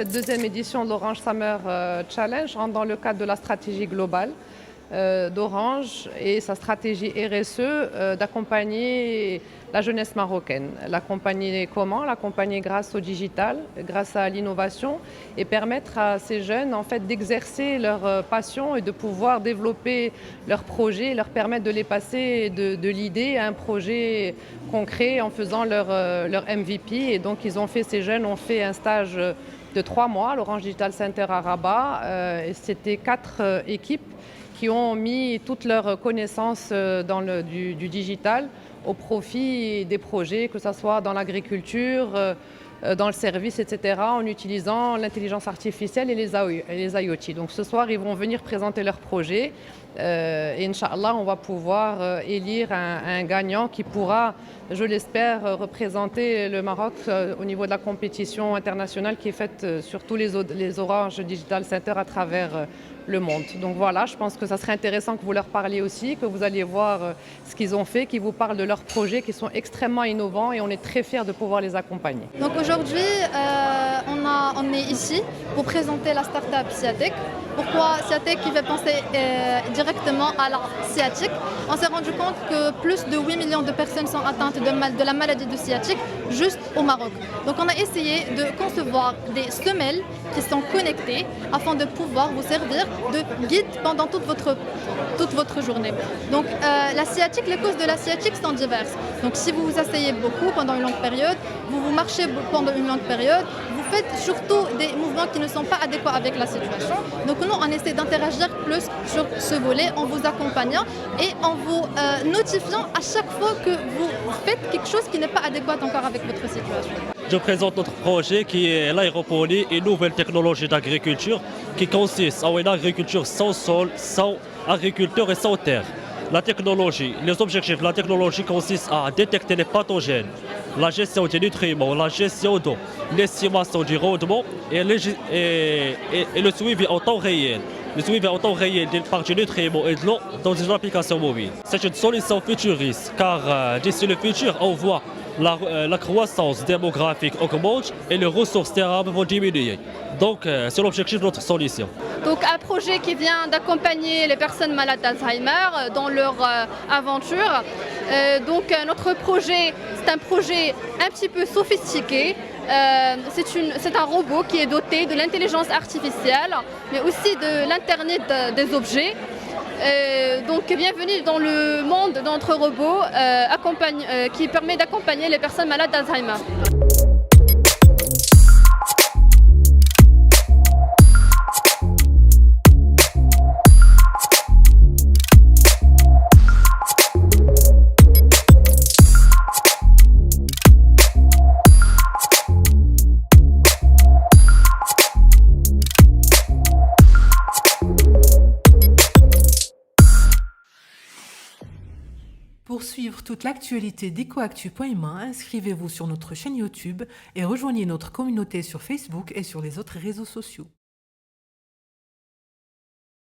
cette deuxième édition de l'Orange Summer Challenge rentre dans le cadre de la stratégie globale d'Orange et sa stratégie RSE d'accompagner la jeunesse marocaine. L'accompagner comment? L'accompagner grâce au digital, grâce à l'innovation et permettre à ces jeunes en fait d'exercer leur passion et de pouvoir développer leurs projets, leur permettre de les passer de l'idée à un projet concret en faisant leur MVP. Et donc ces jeunes ont fait un stage de 3 mois à l'Orange Digital Center à Rabat. Et c'était 4 équipes qui ont mis toutes leurs connaissances du digital au profit des projets, que ce soit dans l'agriculture, dans le service, etc., en utilisant l'intelligence artificielle et les IoT. Donc ce soir, ils vont venir présenter leurs projets et Inch'Allah, on va pouvoir élire un gagnant qui pourra, je l'espère, représenter le Maroc au niveau de la compétition internationale qui est faite sur tous les Orange Digital Center à travers le monde. Donc voilà, je pense que ça serait intéressant que vous leur parliez aussi, que vous alliez voir ce qu'ils ont fait, qu'ils vous parlent de leurs projets qui sont extrêmement innovants et on est très fiers de pouvoir les accompagner. Donc aujourd'hui, on est ici pour présenter la start-up Siatech. Pourquoi Siatech? Qui va penser directement à la sciatique. On s'est rendu compte que plus de 8 millions de personnes sont atteintes de la maladie de sciatique juste au Maroc. Donc on a essayé de concevoir des semelles qui sont connectées afin de pouvoir vous servir de guide pendant toute votre journée. Donc la sciatique, les causes de la sciatique sont diverses. Donc si vous vous asseyez beaucoup pendant une longue période, vous marchez pendant une longue période, vous faites surtout des mouvements qui ne sont pas adéquats avec la situation. Donc nous, on essaie d'interagir plus sur ce volet en vous accompagnant et en vous notifiant à chaque fois que vous faites quelque chose qui n'est pas adéquat encore avec votre situation. Je présente notre projet qui est l'aéroponie, une nouvelle technologie d'agriculture qui consiste en une agriculture sans sol, sans agriculteur et sans terre. Les objectifs de la technologie consistent à détecter les pathogènes, la gestion des nutriments, la gestion d'eau, l'estimation du rendement et le suivi en temps réel. Le suivi en temps réel des parties nutriments et de l'eau dans une application mobile. C'est une solution futuriste car d'ici le futur, on voit la croissance démographique augmente et les ressources terrestres vont diminuer. Donc c'est l'objectif de notre solution. Donc un projet qui vient d'accompagner les personnes malades d'Alzheimer dans leur aventure. Notre projet, c'est un projet un petit peu sophistiqué. C'est un robot qui est doté de l'intelligence artificielle, mais aussi de l'Internet des objets. Donc bienvenue dans le monde de notre robot qui permet d'accompagner les personnes malades d'Alzheimer. Pour suivre toute l'actualité d'EcoActu.ma, inscrivez-vous sur notre chaîne YouTube et rejoignez notre communauté sur Facebook et sur les autres réseaux sociaux.